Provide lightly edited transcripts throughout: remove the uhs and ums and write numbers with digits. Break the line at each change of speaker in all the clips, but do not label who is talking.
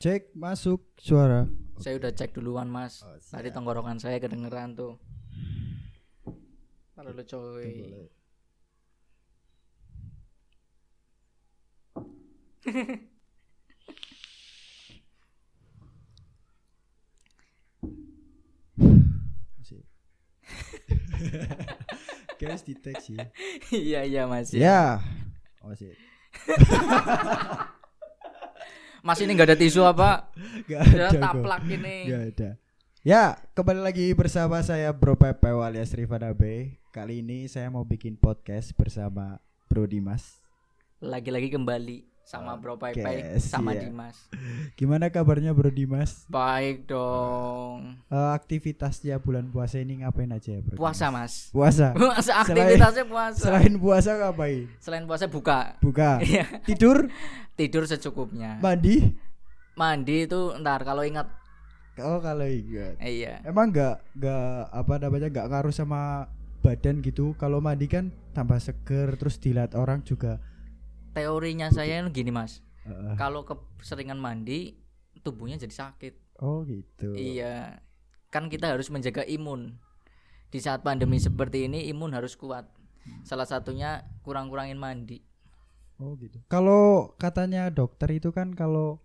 Cek masuk suara.
Saya udah cek duluan mas.
Oh,
Tadi tenggorokan saya kedengeran tuh. Taruh lu coy.
Masih. Guys di teks sih.
Iya mas
Ya. Masih.
Mas ini nggak ada tisu apa?
Gak
Udah
ada.
taplak ini.
Gak ada. Ya, kembali lagi bersama saya Bro Pepe alias Rifana B. Kali ini saya mau bikin podcast bersama Bro Dimas.
Lagi-lagi kembali sama Bro Pai
Yes,
sama
iya.
Dimas.
Gimana kabarnya Bro Dimas?
Baik dong.
Aktivitasnya bulan puasa ini ngapain aja ya Bro?
Puasa
Dimas?
mas.
Puasa.
Puasa aktivitasnya puasa.
Selain puasa ngapain?
Selain puasa buka.
Buka.
Iya. Tidur secukupnya. Mandi itu ntar kalau ingat.
Oh kalau ingat.
Iya.
Emang nggak apa namanya nggak ngaruh sama badan gitu? Kalau mandi kan tambah seger, terus dilihat orang juga.
Teorinya saya gini mas. Kalau keseringan mandi tubuhnya jadi sakit.
Oh gitu.
Iya. Kan kita harus menjaga imun. Di saat pandemi seperti ini imun harus kuat. Salah satunya kurang-kurangin mandi.
Oh gitu. Kalau katanya dokter itu kan kalau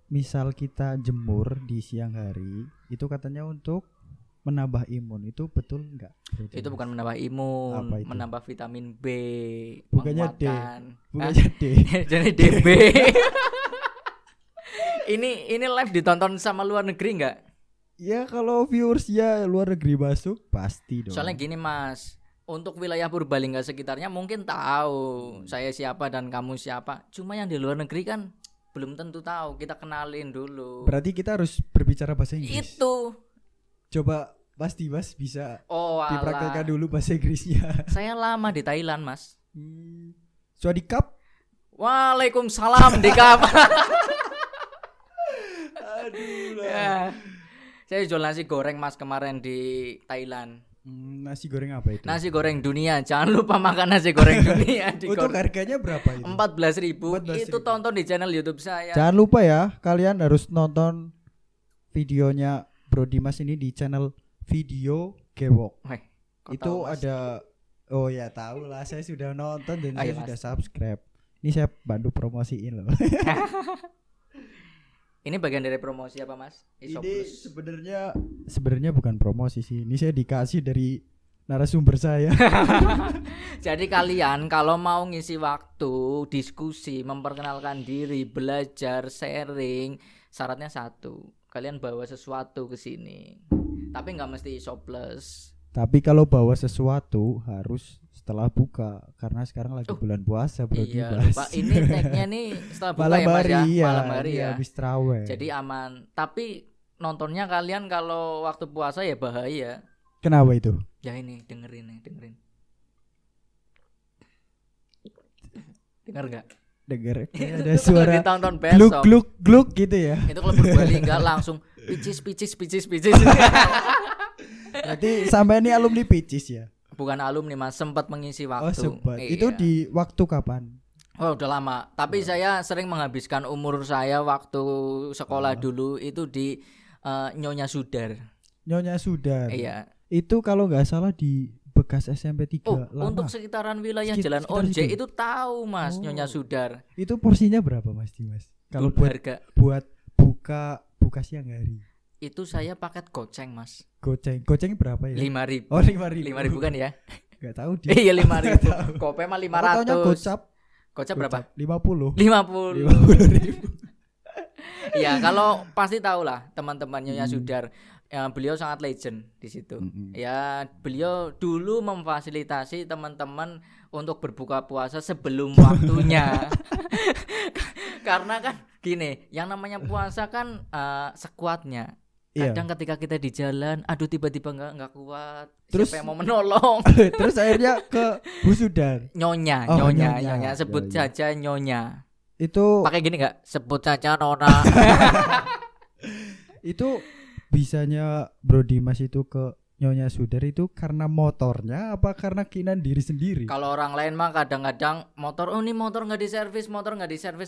misal kita jemur di siang hari itu katanya untuk menambah imun. Itu betul enggak?
Itu bukan menambah imun,
Apa itu?
menambah vitamin B,
Bukannya D.
menguatkan.
Bukannya D.
Jadi DB. Ini live ditonton sama luar negeri enggak?
Ya kalau viewers ya luar negeri masuk pasti dong.
Soalnya gini mas, untuk wilayah Purbalingga sekitarnya mungkin tahu saya siapa dan kamu siapa. Cuma yang di luar negeri kan belum tentu tahu. Kita kenalin dulu.
Berarti kita harus berbicara bahasa Inggris.
Itu.
Coba pasti Mas bisa
Oh alah.
dipraktekkan dulu bahasa Inggrisnya.
Saya lama di Thailand mas.
Swadikap.
Waalaikumsalam di kap.
Aduh lah.
Ya. Saya jual nasi goreng mas kemarin di Thailand.
Nasi goreng apa itu?
Nasi goreng dunia. Jangan lupa makan nasi goreng dunia di
Untuk harganya berapa itu?
14.000. Itu tonton di channel YouTube saya.
Jangan lupa ya, kalian harus nonton videonya Bro Dimas ini di channel Video Gewok.
Weh, kok
Itu
tahu, Mas?
ada. Oh ya tahu lah, saya sudah nonton dan
Ayo,
saya
Mas.
sudah subscribe. Ini saya bantu promosiin loh.
Ini bagian dari promosi apa mas?
Ini
Isoplus.
sebenarnya bukan promosi sih. Ini saya dikasih dari narasumber saya.
Jadi kalian kalau mau ngisi waktu, diskusi, memperkenalkan diri, belajar, sharing, syaratnya satu. Kalian bawa sesuatu ke sini. Tapi nggak mesti Isoplus.
Tapi kalau bawa sesuatu harus setelah buka karena sekarang lagi bulan puasa Bro
Iya,
Dimas.
lupa. Ini tagnya nih setelah buka
Malam
ya mas
hari
ya.
ya,
Malam hari
ini
ya.
habis traweh.
Jadi aman. Tapi nontonnya kalian kalau waktu puasa ya bahaya.
Kenapa itu?
Ya ini dengerin nih, dengerin. Dengar nggak?
Dengar
Itu
ada
tuh
suara
kalau ditonton
gluk
besok.
gluk gluk gitu ya.
Itu kalau Purbalingga langsung picis.
Berarti sampai ini alumni Picis ya.
Bukan alumni mas, sempat mengisi waktu.
Oh sempat.
Iya.
Itu di waktu kapan?
Oh udah lama. Tapi saya sering menghabiskan umur saya waktu sekolah dulu itu di Nyonya Sudar.
Nyonya Sudar.
Iya.
Itu kalau nggak salah di bekas SMP 3
Oh
lama.
untuk sekitaran wilayah
Sekitar
Jalan Onje
situ.
itu tahu mas.
Oh.
Nyonya Sudar.
Itu porsinya berapa Mas Dimas? Kalau
Dulu
buat
harga
buka siang hari.
itu saya paket goceng mas.
Goceng berapa ya?
5.000.
Oh 5.000.
5.000 kan ya?
Gak tahu dia.
Iya 5.000. Kope mah 500.
Gocap.
Gocap berapa?
50.
50. Ya kalau pasti tahu lah teman-temannya Nyonya Sudar. Ya, beliau sangat legend di situ. Ya beliau dulu memfasilitasi teman-teman untuk berbuka puasa sebelum waktunya. Karena kan gini, yang namanya puasa kan sekuatnya. Kadang ketika kita di jalan, aduh tiba-tiba nggak kuat.
Terus
siapa yang mau menolong?
Terus akhirnya ke Bu Sudar.
Nyonya,
Oh,
nyonya,
Nyonya.
nyonya. Sebut
Ya, ya.
saja Nyonya.
Itu
Pakai gini nggak? Sebut saja Nona.
itu bisanya Bro Dimas itu ke Nyonya Sudar itu karena motornya apa karena keinginan diri sendiri?
Kalau orang lain mah kadang-kadang motor, oh ini motor nggak diservis.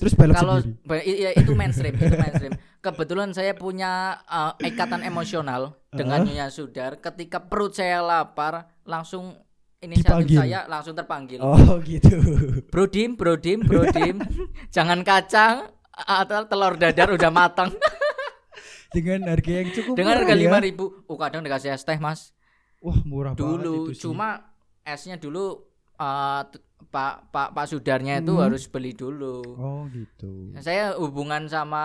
Terus balap
Kalau
sendiri.
iya itu mainstream, itu mainstream. Kebetulan saya punya ikatan emosional dengan Nyonya Sudar. Ketika perut saya lapar, langsung inisiatif
Dipanggil.
saya langsung terpanggil.
Oh gitu.
Brodim. Jangan kacang atau telur dadar udah matang.
Dengan harga yang cukup
Dengan harga
murah
5.000. Kadang dikasih es teh, Mas.
Wah, murah
Dulu
banget itu sih.
cuma esnya dulu Pak Sudarnya itu harus beli dulu.
Oh gitu.
Saya hubungan sama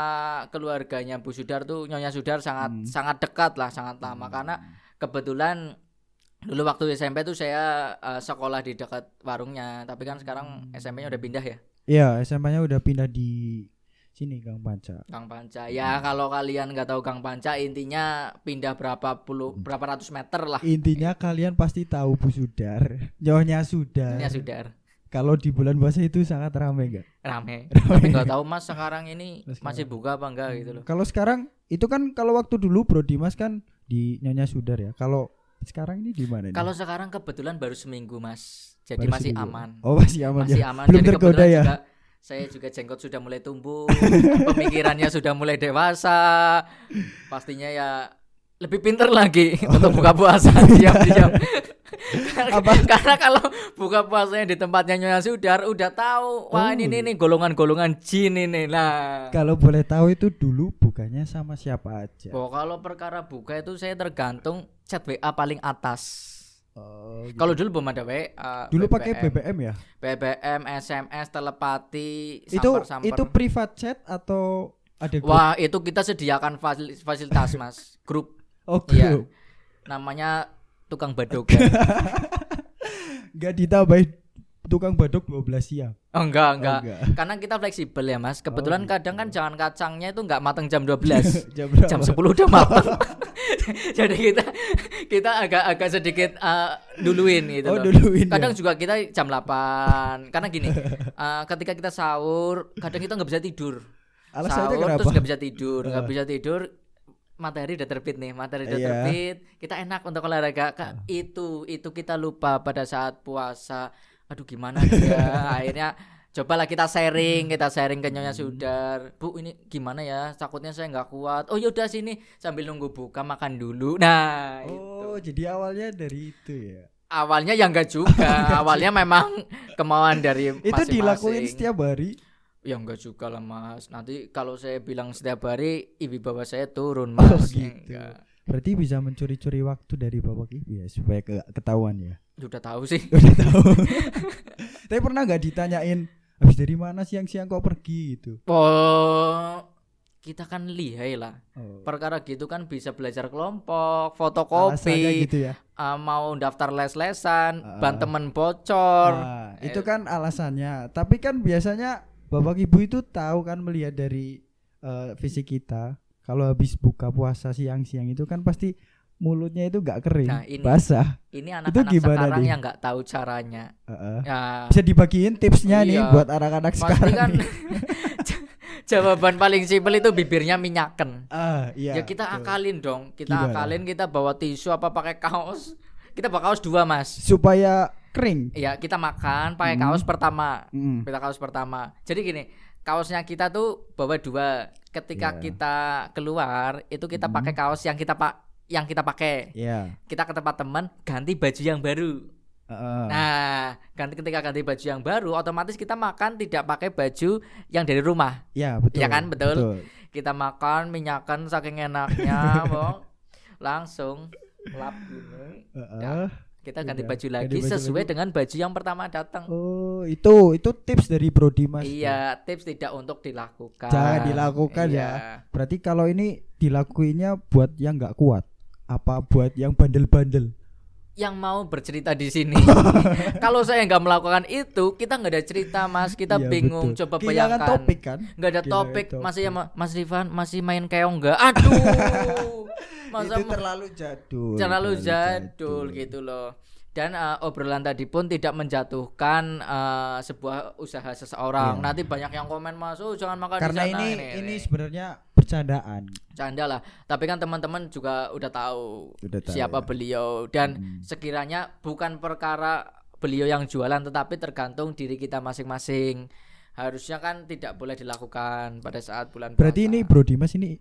keluarganya Bu Sudar tuh Nyonya Sudar sangat dekat lah, sangat lama karena kebetulan dulu waktu SMP tuh saya sekolah di dekat warungnya, tapi kan sekarang SMP-nya udah pindah ya.
Iya, SMA-nya udah pindah di sini Gang Panca.
Gang Panca. Ya kalau kalian nggak tahu Gang Panca, intinya pindah berapa ratus meter lah.
Intinya kalian pasti tahu Bu Sudar, Nyonya Sudar.
Nyonya Sudar.
Kalau di bulan puasa itu sangat ramai enggak?
Rame. Tapi nggak tahu Mas sekarang ini masih buka apa enggak gitu loh.
Kalau sekarang itu kan kalau waktu dulu Bro Dimas kan di Nyonya Sudar ya. Kalau sekarang ini di mana nih?
Kalau sekarang kebetulan baru seminggu Mas. Jadi
Baru
masih
seminggu.
aman.
Oh, masih aman
Masih
ya.
aman.
Belum
Jadi
tergoda
kebetulan
ya.
juga saya juga jenggot sudah mulai tumbuh, pemikirannya sudah mulai dewasa. Pastinya ya lebih pinter lagi untuk buka puasa diam-diam. Karena kalau buka puasanya di tempatnya Nyonya Sudar udah tahu, wah ini golongan-golongan jin ini. Nah,
kalau boleh tahu itu dulu bukanya sama siapa aja?
Oh, kalau perkara buka itu saya tergantung chat WA paling atas.
Oh, gitu.
Kalau dulu belum ada WA.
Dulu pakai BBM ya?
BBM, SMS, telepati,
samper. Itu private chat atau ada grup?
Wah, itu kita sediakan fasilitas Mas, grup.
Oh, grup.
Iya. Namanya tukang badogan.
Enggak ditambahin tukang badok 12 siang.
Oh, enggak. Karena kita fleksibel ya Mas. Kebetulan kadang kan jangan kacangnya itu enggak matang jam 12. jam 10 udah matang. Jadi kita agak sedikit duluin gitu loh.
Duluin.
Kadang
ya?
juga kita jam 8. Karena gini, ketika kita sahur, kadang kita enggak bisa tidur.
Alasannya
Sahur
kenapa?
terus enggak bisa tidur. Matahari udah terbit nih, terbit. Kita enak untuk olahraga. Itu kita lupa pada saat puasa. Aduh gimana nih ya. Akhirnya cobalah kita sharing ke Nyonya Sudar. Bu ini gimana ya? Takutnya saya nggak kuat. Oh yaudah sini sambil nunggu buka makan dulu. Nah itu.
Jadi awalnya dari itu ya.
Awalnya ya enggak juga. Awalnya memang kemauan dari masing-masing.
Itu dilakuin setiap hari?
Ya enggak juga lah Mas. Nanti kalau saya bilang setiap hari ibu bapak saya turun Mas.
Oh gitu.
Enggak.
Berarti bisa mencuri-curi waktu dari bapak ibu ya supaya ketahuan ya.
Udah tahu sih.
Udah tahu. Tapi pernah nggak ditanyain habis dari mana siang-siang kok pergi gitu?
Oh, kita kan lihai lah.
Oh.
Perkara gitu kan bisa belajar kelompok, fotokopi,
gitu ya.
Mau daftar les-lesan, ban temen bocor.
Itu kan alasannya. Tapi kan biasanya bapak ibu itu tahu kan melihat dari fisik kita. Kalau habis buka puasa siang-siang itu kan pasti mulutnya itu gak kering, basah.
Ini anak-anak sekarang yang gak tahu caranya.
Ya, bisa dibagiin tipsnya nih buat anak-anak sekarang.
Kan jawaban paling simpel itu bibirnya minyaken.
Iya,
ya kita akalin dong. Kita bawa tisu apa pakai kaos. Kita bawa kaos 2 Mas.
Supaya kering.
Iya, kita makan pakai kaos pertama. Kita kaos pertama. Jadi gini, kaosnya kita tuh bawa 2. Ketika kita keluar itu kita pakai kaos yang kita pakai. Kita ke tempat teman ganti baju yang baru. Nah, ketika ganti baju yang baru, otomatis kita makan tidak pakai baju yang dari rumah.
Ya betul.
Ya kan betul. Kita makan minyakan saking enaknya, Bang. Langsung lap gini. Kita ganti baju lagi sesuai dengan baju yang pertama datang.
Oh, itu tips dari Bro Dimas.
Iya, tips tidak untuk dilakukan.
Jangan dilakukan ya. Berarti kalau ini dilakuinnya buat yang nggak kuat, apa buat yang bandel-bandel?
Yang mau bercerita di sini. Kalau saya nggak melakukan itu, kita nggak ada cerita Mas. Kita bingung. Betul. Coba bayangkan.
Topik kan?
Nggak ada topik. Masih ya Mas Rifan masih main keong nggak? Aduh.
Masa itu terlalu jadul.
Terlalu jadul gitu loh. Dan obrolan tadi pun tidak menjatuhkan sebuah usaha seseorang. Nanti banyak yang komen Mas, jangan makan
karena
di sana.
Ini sebenarnya bercandaan.
Canda lah. Tapi kan teman-teman juga udah tahu
Udah tahu,
siapa
ya.
beliau dan sekiranya bukan perkara beliau yang jualan tetapi tergantung diri kita masing-masing. Harusnya kan tidak boleh dilakukan pada saat bulan
Berarti
puasa.
ini Bro Dimas ini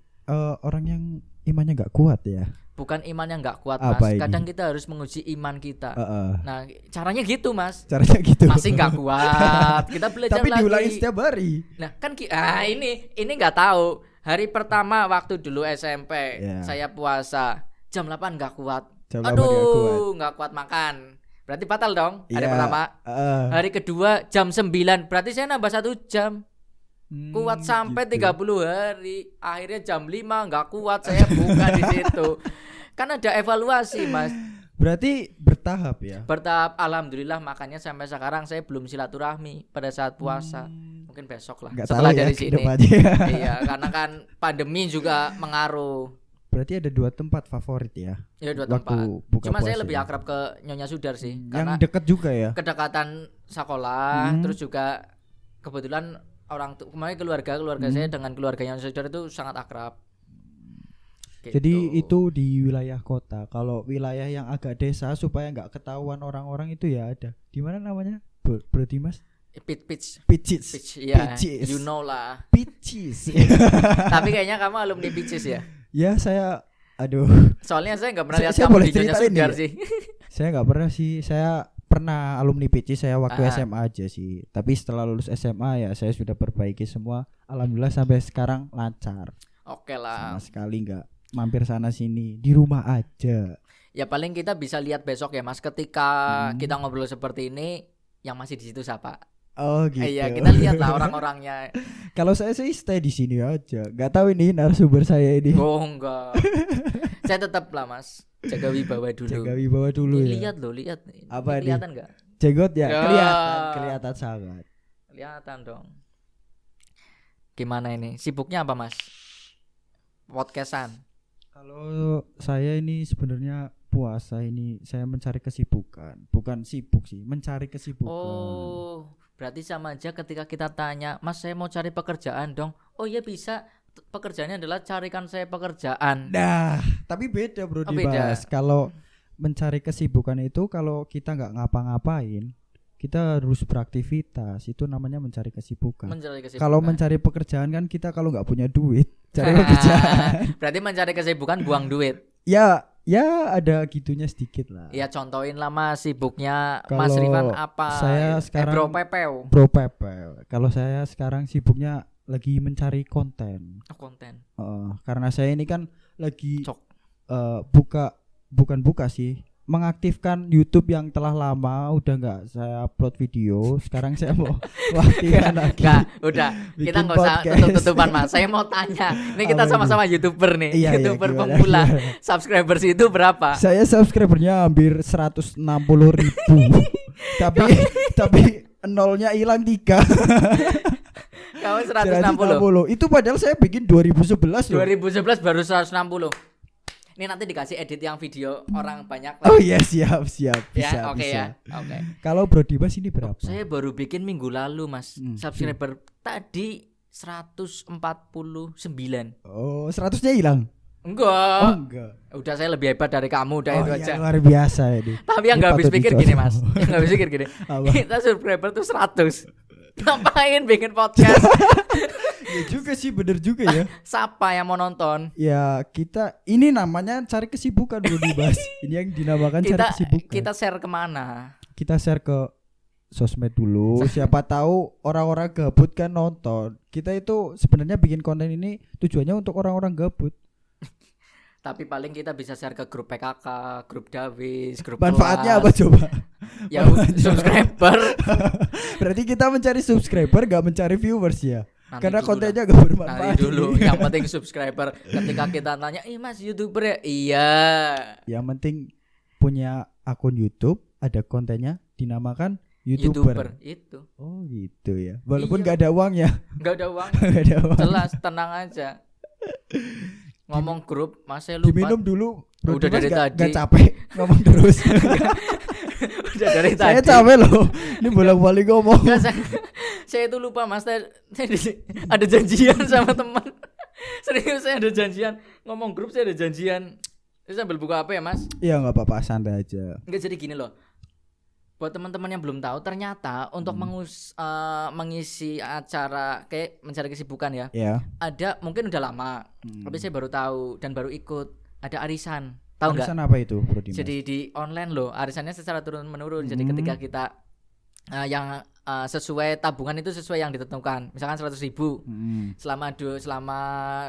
orang yang imannya nggak kuat ya.
Bukan iman yang nggak kuat,
Apa
Mas.
ini?
Kadang kita harus menguji iman kita. Nah, caranya gitu, Mas.
Caranya gitu.
Masih nggak kuat. Kita belajar
Tapi
lagi.
diulangin setiap hari.
Nah, kan ini nggak tahu. Hari pertama waktu dulu SMP,
Ya.
saya puasa jam 8 nggak kuat.
Jam 8 nggak kuat.
Aduh, nggak kuat makan. Berarti batal dong hari
Iya,
pertama. Hari kedua jam 9, berarti saya nambah 1 jam. Kuat sampai
gitu.
30 hari. Akhirnya jam 5 nggak kuat, saya buka di situ. Kan ada evaluasi, Mas.
Berarti bertahap ya.
Bertahap, alhamdulillah, makanya sampai sekarang saya belum silaturahmi pada saat puasa. Mungkin besok lah.
Nggak
Setelah
tahu ya
dari
ke
sini.
depannya.
Iya, karena kan pandemi juga mengaruh.
Berarti ada 2 tempat favorit ya.
Ya 2
Waktu
tempat.
buka
Cuma saya
puasa
lebih
ya.
akrab ke Nyonya Sudar sih,
Yang
karena
dekat juga ya.
kedekatan sekolah, terus juga kebetulan kemarin keluarga saya dengan keluarganya Nyonya Sudar itu sangat akrab. Gitu.
Jadi itu di wilayah kota. Kalau wilayah yang agak desa supaya nggak ketahuan orang-orang itu ya ada. Di mana namanya? Bro Dimas?
pitch,
Pitches.
ya,
Pitches.
you know lah.
Pitches.
Tapi kayaknya kamu alumni Pitches ya.
Ya saya aduh.
Soalnya saya nggak pernah lihat
Saya
kamu
boleh
di Nyonya
ceritain
Sudar
nih.
sih.
Saya nggak pernah sih. Saya pernah alumni Pitches saya waktu
Ah.
SMA aja sih. Tapi setelah lulus SMA ya saya sudah perbaiki semua. Alhamdulillah sampai sekarang lancar.
Oke lah.
Sama sekali nggak mampir sana sini, di rumah aja.
Ya paling kita bisa lihat besok ya, Mas, ketika kita ngobrol seperti ini yang masih di situ siapa.
Oh gitu.
Iya, kita lihat lah orang-orangnya.
Kalau saya sih stay di sini aja. Gak tahu ini narasumber saya ini.
Oh enggak. Saya tetap lah, Mas, jaga wibawa dulu.
Jaga wibawa dulu ya.
Lihat loh, lihat. Ini
Apa nih?
kelihatan enggak?
Jenggot ya,
Ya.
kelihatan sangat.
Kelihatan dong. Gimana ini? Sibuknya apa, Mas? Podcastan.
Kalau saya ini sebenarnya puasa ini saya mencari kesibukan, bukan sibuk sih, mencari kesibukan.
Oh, berarti sama aja ketika kita tanya, Mas, saya mau cari pekerjaan dong. Oh iya bisa. Pekerjaannya adalah carikan saya pekerjaan.
Nah, tapi beda Bro
Oh, beda.
Dibas. Kalau mencari kesibukan itu kalau kita nggak ngapa-ngapain, kita harus beraktivitas. Itu namanya mencari kesibukan.
Mencari kesibukan.
Kalau mencari pekerjaan kan kita kalau nggak punya duit cari pekerjaan.
Berarti mencari kesibukan buang duit.
Ya ada gitunya sedikit lah.
Ya contohin lah, Mas, sibuknya
Kalau
Mas Rifan apa?
saya sekarang-
Bro Pepeo.
Bro Pepe. Kalau saya sekarang sibuknya lagi mencari konten.
Oh, konten.
Karena saya ini kan lagi
Cok.
bukan buka sih, mengaktifkan YouTube yang telah lama udah nggak saya upload video. Sekarang saya mau aktifkan lagi.
Enggak, udah.
Bikin
Kita enggak usah
podcast.
tutup-tutupan, Mas. Saya mau tanya. Ini kita
Apa ini?
sama-sama YouTuber nih.
Iya,
YouTuber
gimana,
pemula.
gimana?
Subscribers itu berapa?
Saya subscribernya hampir 160.000. tapi nolnya hilang 3.
Kamu 160.
Itu padahal saya bikin 2011 loh.
2011 baru 160. Ini nanti dikasih edit yang video orang banyak lah.
Oh iya, siap
Ya,
bisa
oke
bisa.
ya. Oke.
Kalau Bro Dimas ini berapa?
Saya baru bikin minggu lalu, Mas. Subscriber tadi 149.
Oh, 100-nya hilang.
Enggak.
Oh enggak.
Udah, saya lebih hebat dari kamu, udah
Oh
itu
iya,
aja.
luar biasa ini.
Tapi yang
Ini
nggak habis
patut
pikir
dicontoh.
gini, Mas. Yang nggak habis pikir gini.
Apa?
Kita subscriber tuh 100. Ngapain bikin podcast?
Ya juga sih, bener juga ya.
Siapa yang mau nonton?
Ya kita ini namanya cari kesibukan Bro Dimas. Ini yang dinamakan cari kesibukan.
Kita share kemana?
Kita share ke sosmed dulu. Siapa tahu orang-orang gabut kan nonton. Kita itu sebenarnya bikin konten ini tujuannya untuk orang-orang gabut.
Tapi paling kita bisa share ke grup PKK, grup Davis, grup
Manfaatnya
kelas.
apa coba?
Ya subscriber.
Berarti kita mencari subscriber gak mencari viewers ya.
Nanti
Karena
dulu
kontennya
dah.
gak bermanfaat.
Nanti dulu. Yang penting subscriber. Ketika kita tanya, Mas YouTuber ya? Iya.
Yang penting punya akun YouTube, ada kontennya dinamakan
YouTuber itu.
Oh gitu ya. Walaupun
Iya.
gak ada uangnya.
Gak ada uang.
Gak ada uang.
Jelas, tenang aja. Ngomong grup, Mas, saya lupa.
Diminum dulu. Bro
Udah
Dimas
dari tadi.
gak capek ngomong terus.
Udah dari tadi.
Saya capek loh. Ini bolak-balik ngomong.
Nggak, saya itu lupa, Mas. Saya ada janjian sama teman. Serius saya ada janjian ngomong grup, saya ada janjian. Saya sambil buka HP ya Mas.
Iya nggak apa-apa, santai aja.
Enggak, jadi gini loh. Buat teman-teman yang belum tahu, ternyata untuk mengisi acara kayak mencari kesibukan ya.
Ya.
Ada mungkin udah lama, tapi saya baru tahu dan baru ikut. Ada arisan. Tahu nggak?
Arisan apa itu, Bro Dimas?
Jadi di online loh, arisannya secara turun menurun. Jadi ketika kita yang sesuai tabungan itu sesuai yang ditentukan. Misalkan 100.000 selama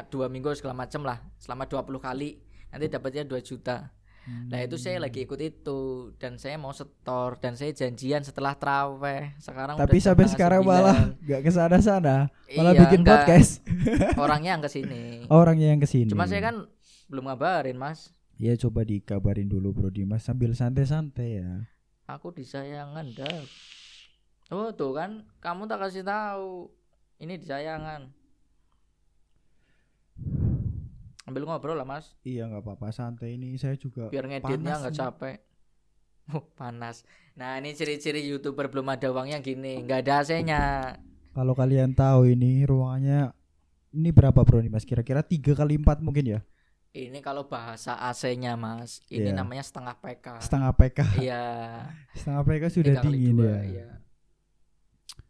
2 minggu segala macam lah, selama 20 kali nanti dapatnya 2 juta. Nah itu saya lagi ikut itu dan saya mau setor dan saya janjian setelah traweh. Sekarang
tapi
udah
sampai
jam
sekarang
9.
malah nggak kesana-sana, malah
Iya,
bikin
enggak.
podcast.
Orangnya yang kesini.
Orangnya yang kesini.
Cuma saya kan belum ngabarin Mas.
Ya coba dikabarin dulu Bro Dimas sambil santai-santai ya.
Aku disayangan dah. Oh tuh kan, kamu tak kasih tahu. Ini disayangan. Ambil ngobrol lah Mas.
Iya nggak apa-apa, santai, ini saya juga
Biar ngeditnya
panas
nggak
nih.
capek. Panas. Nah ini ciri-ciri YouTuber belum ada uangnya gini, nggak ada AC-nya.
Kalau kalian tahu ini ruangannya ini berapa Bro Dimas? Kira-kira 3x4 mungkin ya?
Ini kalau bahasa AC-nya Mas, ini
Iya.
namanya setengah PK.
Setengah PK.
Iya.
Setengah PK sudah
3 kali
dingin
2,
ya.
iya.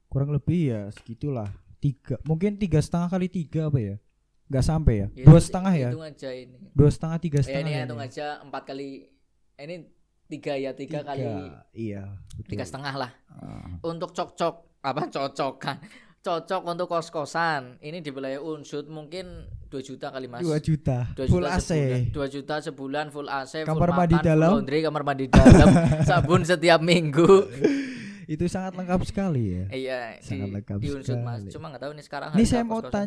Kurang lebih ya segitulah. 3, mungkin 3,5 x 3 apa ya? Nggak sampai ya?
Ya,
2,5 ya?
Hitung aja ini.
2,5 3,5.
Ya ini hitung aja 4 kali. Ini 3 ya, 3 kali
Iya, betul.
3,5 lah.
Ah.
Untuk cocokan. Cocok untuk kos-kosan. Ini di wilayah Unsud mungkin 2 juta kali Mas.
2 juta.
2
Full
juta
AC.
sebulan. 2 juta sebulan full AC,
Kamar
full
mandi
makan,
dalam.
full laundry, kamar mandi dalam, sabun setiap minggu.
Itu sangat lengkap sekali ya.
Iya,
Sangat lengkap
di Unsud Mas.
sekali.
Cuma enggak tahu nih sekarang
Ini
harga
saya mau
kos-kosan.